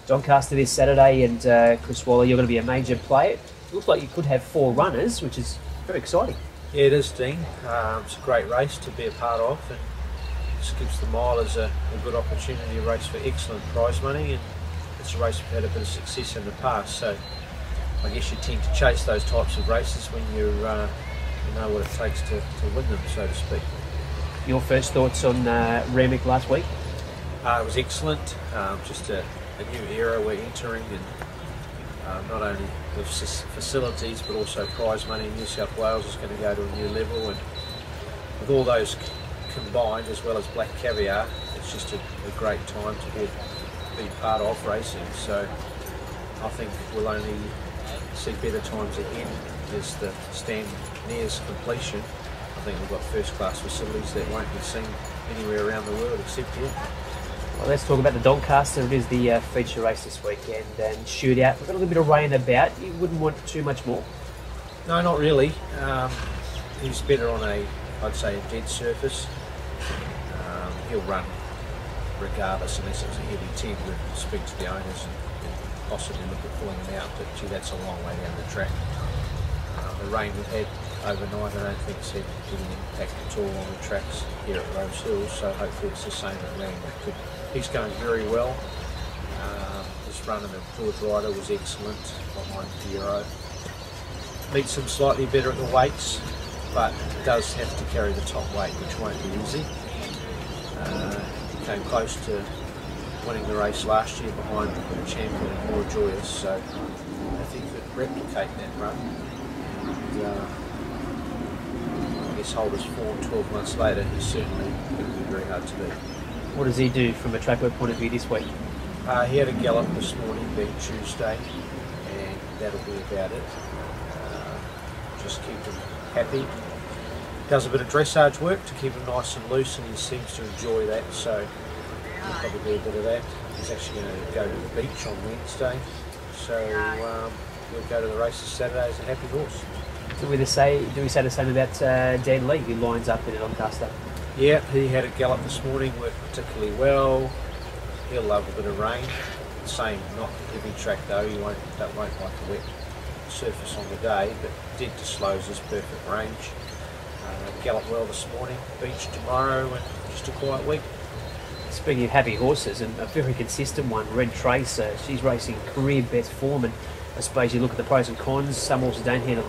Doncaster this Saturday, and Chris Waller, you're going to be a major player. It looks like you could have 4 runners, which is very exciting. Yeah, it is, Dean. It's a great race to be a part of, and just gives the milers a good opportunity to race for excellent prize money, and it's a race we've had a bit of success in the past, so I guess you tend to chase those types of races when you know what it takes to win them, so to speak. Your first thoughts on Randwick last week? It was excellent. Just a new era we're entering, and not only with facilities but also prize money in New South Wales is going to go to a new level, and with all those combined, as well as black caviar, it's just a great time to be part of racing. So I think we'll only see better times ahead as the stand nears completion. I think we've got first class facilities that won't be seen anywhere around the world except here. Well, let's talk about the Doncaster. It is the feature race this weekend, and shootout. We've got a little bit of rain about. You wouldn't want too much more? No, not really. He's better on I'd say, a dead surface. He'll run regardless, unless it's a heavy 10. We'll speak to the owners and possibly look at pulling him out, but gee, that's a long way down the track. The rain we've had overnight, I don't think it's had any impact at all on the tracks here at Rose Hills, so hopefully it's the same at Randwick. He's going very well. His run in the George Rider was excellent behind Piero. Meets him slightly better at the weights, but does have to carry the top weight, which won't be easy. He came close to winning the race last year behind the champion and More Joyous, so if he could replicate that run, and, I guess hold his form 12 months later, he's certainly going to be very hard to beat. What does he do from a track work point of view this week? He had a gallop this morning, being Tuesday, and that'll be about it. Just keep him happy. Does a bit of dressage work to keep him nice and loose, and he seems to enjoy that, so he'll probably do a bit of that. He's actually going to go to the beach on Wednesday, so he'll go to the races Saturday as a happy horse. Do we say the same about Dan Lee, who lines up in Doncaster? Yeah, he had a gallop this morning, worked particularly well. He'll love a bit of rain. Same, not heavy track though, he won't like a wet surface on the day, but dead to slows his perfect range. Galloped well this morning, beach tomorrow, and just a quiet week. Speaking of happy horses, and a very consistent one, Red Tracer, she's racing career best form, and I suppose you look at the pros and cons. Some horses don't handle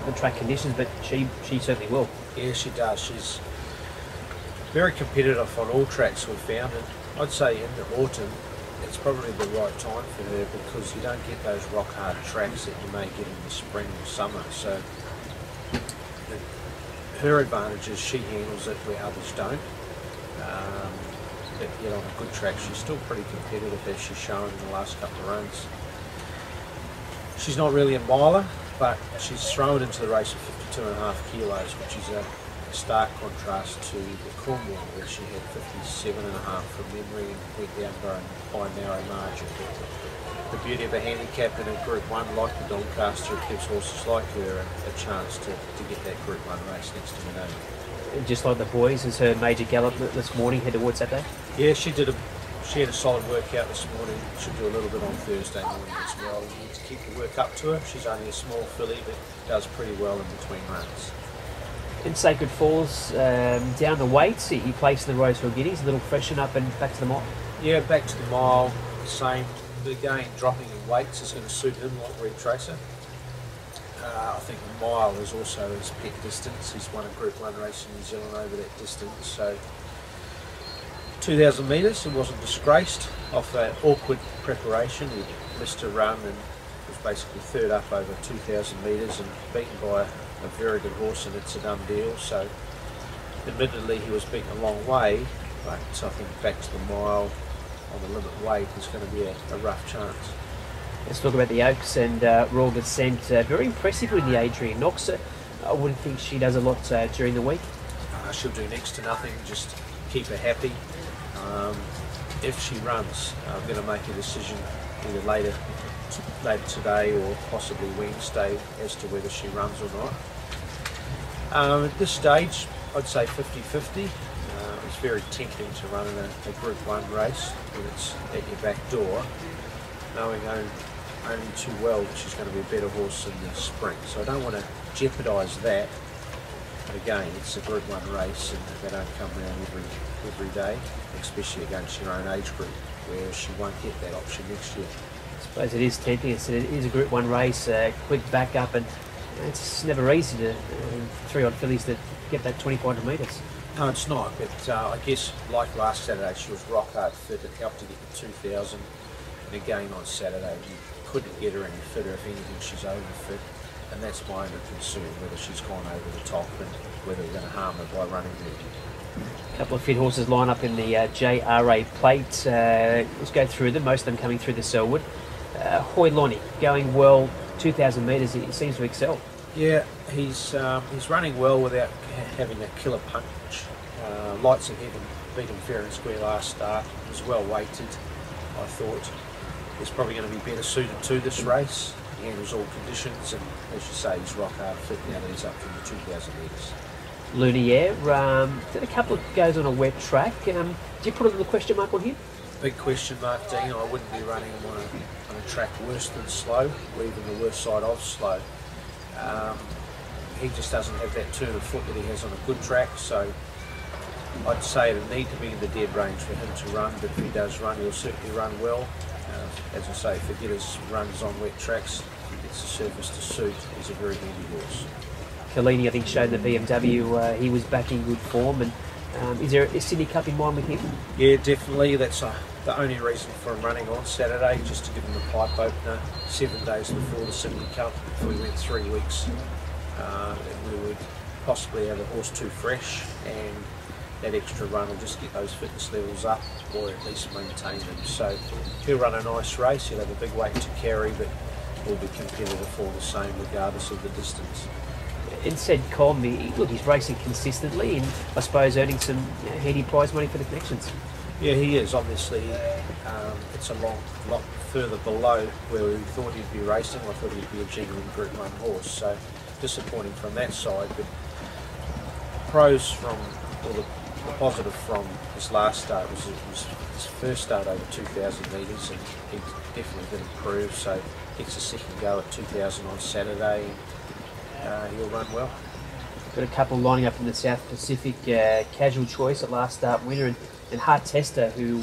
the track conditions, but she certainly will. Yeah, she does. She's very competitive on all tracks we've found, and I'd say in the autumn it's probably the right time for her, because you don't get those rock hard tracks that you may get in the spring or summer. So her advantage is she handles it where others don't. But yet on a good track she's still pretty competitive, as she's shown in the last couple of runs. She's not really a miler, but she's thrown into the race at 52.5 kilos, which is a stark contrast to the Cornwall, where she had 57.5 from memory and went down by a narrow margin. The beauty of a handicap in a Group 1 like the Doncaster, it gives horses like her a chance to get that Group 1 race next to Minot. Just like the boys, is her major gallop this morning head towards Saturday? Yeah, she had a solid workout this morning. She'll do a little bit on Thursday morning as well. We need to keep the work up to her. She's only a small filly, but does pretty well in between runs. In Sacred Falls, down the weights, he placed in the Rose Hill Guineas, a little freshen up and back to the mile. Yeah, back to the mile, same. But again, dropping in weights is going to suit him like Red Tracer. I think the mile is also his pet distance. He's won a Group 1 race in New Zealand over that distance, so 2,000 metres, and wasn't disgraced off that awkward preparation. He missed a run and was basically third up over 2,000 metres and beaten by a very good horse, and It's a Done Deal. So admittedly he was beaten a long way, but I think back to the mile on the limit weight is going to be a rough chance. Let's talk about the Oaks and Royal Descent. Very impressive with the Adrian Knox. I wouldn't think she does a lot during the week. She'll do next to nothing, just keep her happy. If she runs, I'm going to make a decision either later today or possibly Wednesday as to whether she runs or not. At this stage, I'd say 50-50. It's very tempting to run in a Group 1 race when it's at your back door. knowing only too well that she's going to be a better horse in the spring. So I don't want to jeopardise that. But again, it's a Group 1 race and they don't come around every day, especially against your own age group, where she won't get that option next year. I suppose it is tempting. It is a Group 1 race, quick backup, and it's never easy to 3-odd fillies that get that 2,400 metres. No, it's not, but I guess like last Saturday, she was rock hard fit. It helped to get the 2,000. And again on Saturday, you couldn't get her any fitter. If anything, she's over fit. And that's my only concern, whether she's gone over the top and whether we're going to harm her by running there. A couple of fit horses line up in the JRA plate. Let's go through them, most of them coming through the Selwood. Hoy Lonnie, going well, 2,000 metres, he seems to excel. Yeah, he's running well without having a killer punch. Lights of Heaven beat him fair and square last start. He was well weighted, I thought. He's probably going to be better suited to this race. He handles all conditions, and as you say, he's rock hard fit now that he's up from the 2,000 metres. Lumiere, did a couple of goes on a wet track. Do you put a little question mark on him? Big question mark, Dean. I wouldn't be running him on a track worse than slow, or even the worst side of slow. He just doesn't have that turn of foot that he has on a good track, so I'd say it'd need to be in the dead range for him to run, but if he does run, he'll certainly run well. As I say, forget his runs on wet tracks. If he gets the surface to suit, he's a very handy horse. Collini, I think, showed in the BMW he was back in good form. And is there a Sydney Cup in mind with him? Yeah, definitely. That's the only reason for him running on Saturday, just to give him a pipe opener 7 days before the Sydney Cup. If we went 3 weeks, and we would possibly have a horse too fresh, and that extra run will just get those fitness levels up, or at least maintain them. So he'll run a nice race. He'll have a big weight to carry, but will be competitive all the same, regardless of the distance. And said Com, he's racing consistently, and I suppose earning some handy prize money for the connections. Yeah, he is. Obviously, it's a lot further below where we thought he'd be racing. I thought he'd be a genuine Group 1 horse, so disappointing from that side. But pros from, or the positive from his last start was his first start over 2,000 metres, and he definitely did improve. So gets a second go at 2,000 on Saturday. He'll run well. Got a couple lining up in the South Pacific. Casual Choice at last start winner, and Heart Tester, who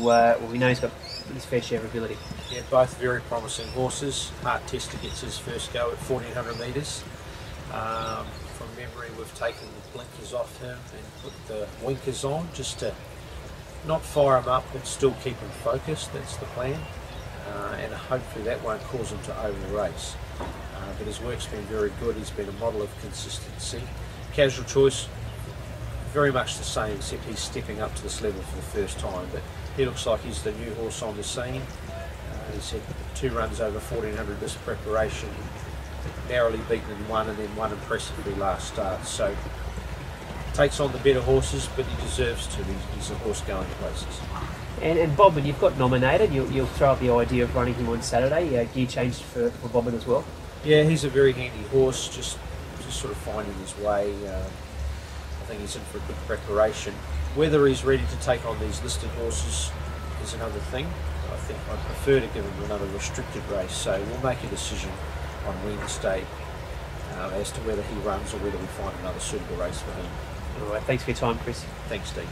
we know he's got his fair share of ability. Yeah, both very promising horses. Heart Tester gets his first go at 1,400 metres. From memory, we've taken the blinkers off him and put the winkers on, just to not fire him up but still keep him focused. That's the plan, and hopefully that won't cause him to over-race. But his work's been very good. He's been a model of consistency. Casual Choice, very much the same, except he's stepping up to this level for the first time. But he looks like he's the new horse on the scene. He's had 2 runs over 1,400 this preparation, narrowly beaten in one, and then one impressively last start. So takes on the better horses, but he deserves to. He's a horse going places. And Bobbin, you've got nominated. You'll throw up the idea of running him on Saturday. Gear changed for Bobbin as well. Yeah, he's a very handy horse, just sort of finding his way. I think he's in for a good preparation. Whether he's ready to take on these listed horses is another thing. I think I'd prefer to give him another restricted race, so we'll make a decision on Wednesday as to whether he runs or whether we find another suitable race for him. All right, thanks for your time, Chris. Thanks, Steve.